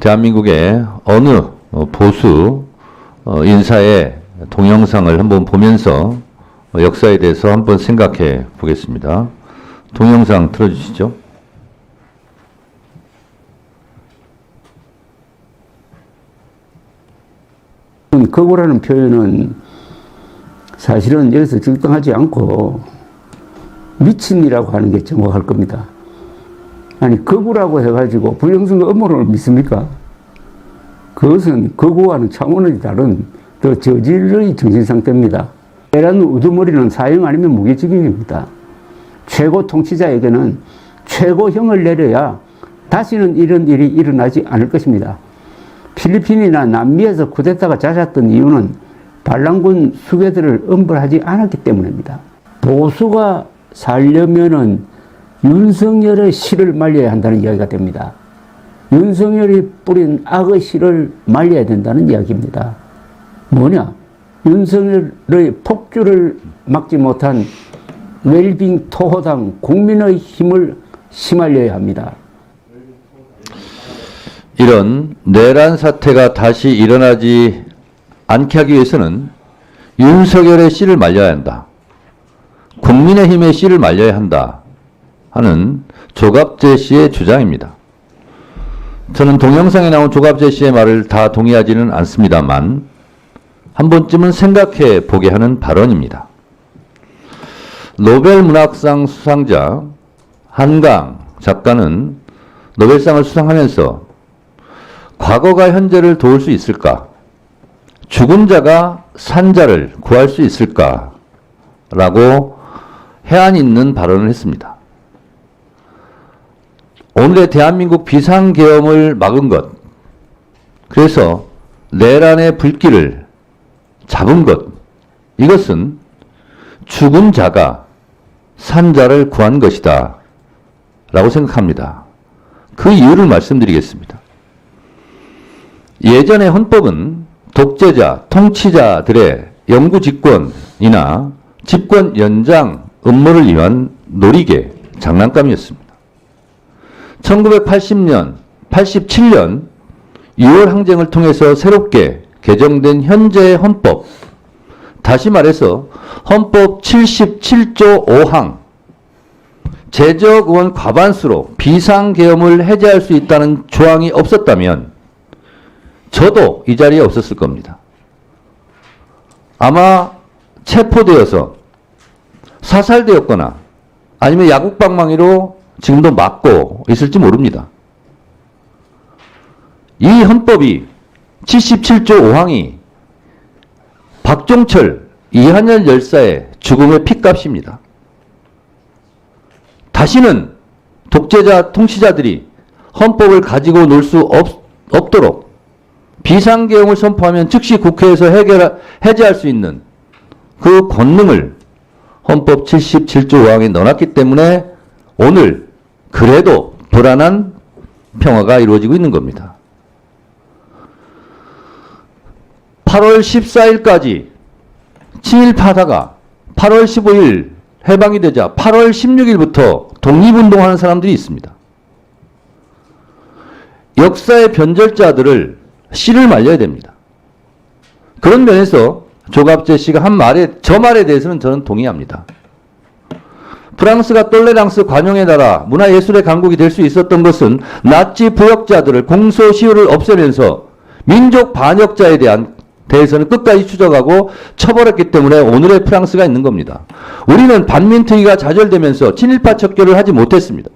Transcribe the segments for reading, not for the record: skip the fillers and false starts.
대한민국의 어느 보수 인사의 동영상을 한번 보면서 역사에 대해서 한번 생각해 보겠습니다. 동영상 틀어주시죠. 거구라는 표현은 사실은 여기서 적당하지 않고 미친이라고 하는 게 정확할 겁니다. 아니, 거구라고 해가지고 부정선거 음모론을 믿습니까? 그것은 거구와는 차원이 다른 더 저질의 정신상태입니다. 내란 우두머리는 사형 아니면 무기징역입니다. 최고 통치자에게는 최고형을 내려야 다시는 이런 일이 일어나지 않을 것입니다. 필리핀이나 남미에서 쿠데타가 잦았던 이유는 반란군 수괴들을 엄벌하지 않았기 때문입니다. 보수가 살려면은 윤석열의 씨를 말려야 한다는 이야기가 됩니다. 윤석열이 뿌린 악의 씨를 말려야 된다는 이야기입니다. 뭐냐? 윤석열의 폭주를 막지 못한 웰빙 토호당 국민의 힘을 심알려야 합니다. 이런 내란 사태가 다시 일어나지 않게 하기 위해서는 윤석열의 씨를 말려야 한다. 국민의힘의 씨를 말려야 한다 하는 조갑재 씨의 주장입니다. 저는 동영상에 나온 조갑재 씨의 말을 다 동의하지는 않습니다만 한 번쯤은 생각해 보게 하는 발언입니다. 노벨 문학상 수상자 한강 작가는 노벨상을 수상하면서 과거가 현재를 도울 수 있을까? 죽은 자가 산 자를 구할 수 있을까? 라고 해안 있는 발언을 했습니다. 오늘의 대한민국 비상계엄을 막은 것, 그래서 내란의 불길을 잡은 것, 이것은 죽은 자가 산 자를 구한 것이다 라고 생각합니다. 그 이유를 말씀드리겠습니다. 예전의 헌법은 독재자, 통치자들의 영구 집권이나 집권 연장 음모를 위한 놀이개, 장난감이었습니다. 1980년, 87년 6월 항쟁을 통해서 새롭게 개정된 현재의 헌법, 다시 말해서 헌법 77조 5항, 재적 의원 과반수로 비상계엄을 해제할 수 있다는 조항이 없었다면 저도 이 자리에 없었을 겁니다. 아마 체포되어서 사살되었거나 아니면 야국방망이로 지금도 맞고 있을지 모릅니다. 이 헌법이 77조 5항이 박종철, 이한열 열사의 죽음의 핏값입니다. 다시는 독재자, 통치자들이 헌법을 가지고 놀 수 없도록 비상계엄을 선포하면 즉시 국회에서 해제할 수 있는 그 권능을 헌법 77조 5항에 넣어놨기 때문에 오늘 그래도 불안한 평화가 이루어지고 있는 겁니다. 8월 14일까지 친일파다가 8월 15일 해방이 되자 8월 16일부터 독립운동하는 사람들이 있습니다. 역사의 변절자들을 씨를 말려야 됩니다. 그런 면에서 조갑재 씨가 한 말에, 저 말에 대해서는 저는 동의합니다. 프랑스가 똘레랑스 관용의 나라, 문화예술의 강국이 될 수 있었던 것은 나치 부역자들을 공소시효를 없애면서 민족 반역자에 대해서는 끝까지 추적하고 처벌했기 때문에 오늘의 프랑스가 있는 겁니다. 우리는 반민특위가 좌절되면서 친일파 척결을 하지 못했습니다.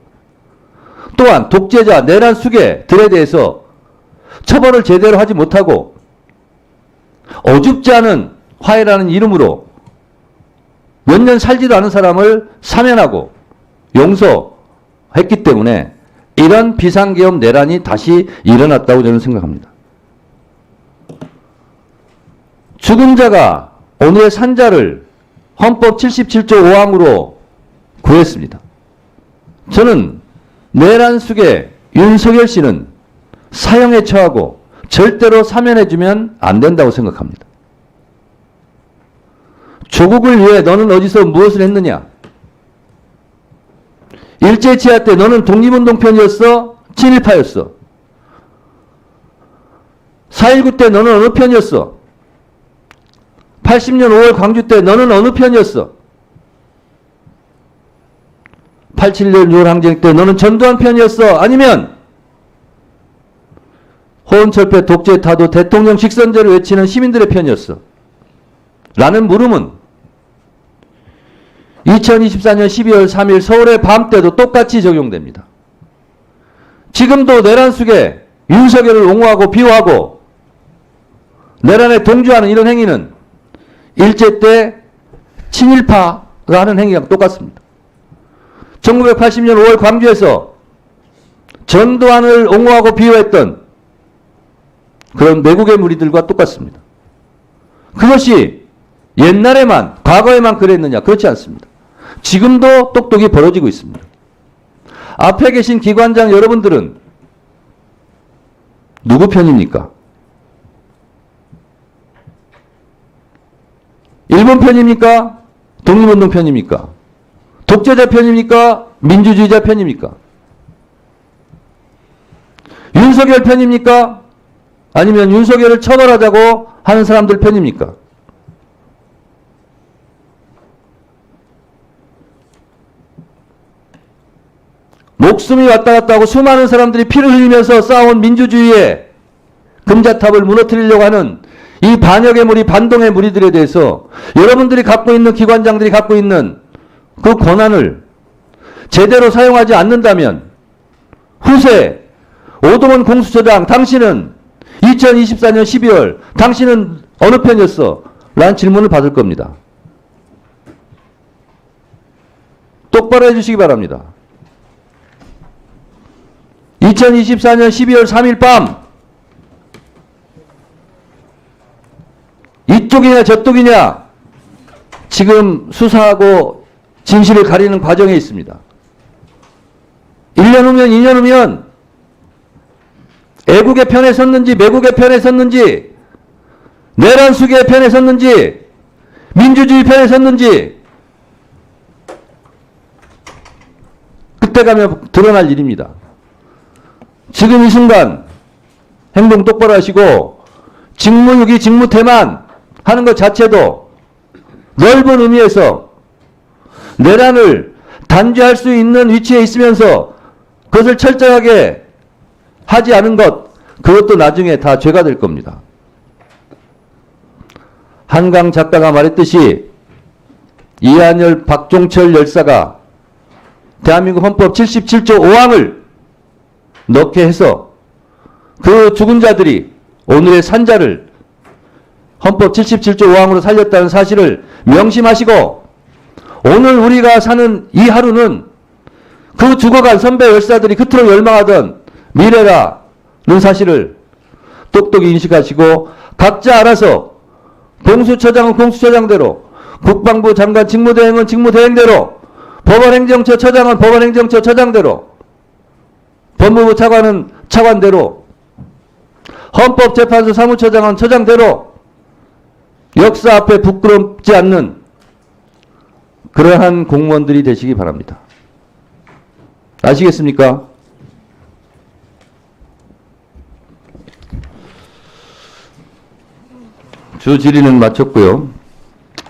또한 독재자, 내란 수괴들에 대해서 처벌을 제대로 하지 못하고 어줍지 않은 화해라는 이름으로 몇 년 살지도 않은 사람을 사면하고 용서했기 때문에 이런 비상계엄 내란이 다시 일어났다고 저는 생각합니다. 죽은 자가 오늘의 산자를 헌법 77조 5항으로 구했습니다. 저는 내란 수괴 윤석열 씨는 사형에 처하고 절대로 사면해주면 안 된다고 생각합니다. 조국을 위해 너는 어디서 무엇을 했느냐? 일제치하 때 너는 독립운동 편이었어? 친일파였어? 4.19 때 너는 어느 편이었어? 80년 5월 광주 때 너는 어느 편이었어? 87년 6월 항쟁 때 너는 전두환 편이었어? 아니면 호언철폐 독재 타도 대통령 직선제를 외치는 시민들의 편이었어? 라는 물음은 2024년 12월 3일 서울의 밤 때도 똑같이 적용됩니다. 지금도 내란 속에 윤석열을 옹호하고 비호하고 내란에 동조하는 이런 행위는 일제 때 친일파가 하는 행위랑 똑같습니다. 1980년 5월 광주에서 전두환을 옹호하고 비호했던 그런 매국의 무리들과 똑같습니다. 그것이 옛날에만, 과거에만 그랬느냐? 그렇지 않습니다. 지금도 똑똑히 벌어지고 있습니다. 앞에 계신 기관장 여러분들은 누구 편입니까? 일본 편입니까? 독립운동 편입니까? 독재자 편입니까? 민주주의자 편입니까? 윤석열 편입니까? 아니면 윤석열을 처벌하자고 하는 사람들 편입니까? 목숨이 왔다 갔다 하고 수많은 사람들이 피를 흘리면서 쌓아온 민주주의의 금자탑을 무너뜨리려고 하는 이 반역의 무리, 반동의 무리들에 대해서 여러분들이 갖고 있는, 기관장들이 갖고 있는 그 권한을 제대로 사용하지 않는다면 후세 오동원 공수처장, 당신은 2024년 12월 당신은 어느 편이었어? 라는 질문을 받을 겁니다. 똑바로 해주시기 바랍니다. 2024년 12월 3일 밤 이쪽이냐 저쪽이냐 지금 수사하고 진실을 가리는 과정에 있습니다. 1년 후면 2년 후면 애국의 편에 섰는지 매국의 편에 섰는지 내란 수계의 편에 섰는지 민주주의 편에 섰는지 그때 가면 드러날 일입니다. 지금 이 순간 행동 똑바로 하시고 직무유기 직무태만 하는 것 자체도 넓은 의미에서 내란을 단죄할 수 있는 위치에 있으면서 그것을 철저하게 하지 않은 것, 그것도 나중에 다 죄가 될 겁니다. 한강 작가가 말했듯이 이한열, 박종철 열사가 대한민국 헌법 77조 5항을 넣게 해서 그 죽은 자들이 오늘의 산자를 헌법 77조 5항으로 살렸다는 사실을 명심하시고 오늘 우리가 사는 이 하루는 그 죽어간 선배 열사들이 그토록 열망하던 미래라는 사실을 똑똑히 인식하시고 각자 알아서 공수처장은 공수처장대로, 국방부 장관 직무대행은 직무대행대로, 법원행정처 처장은 법원행정처 처장대로, 법무부 차관은 차관대로, 헌법재판소 사무처장은 처장대로 역사 앞에 부끄럽지 않는 그러한 공무원들이 되시기 바랍니다. 아시겠습니까? 주 질의는 마쳤고요.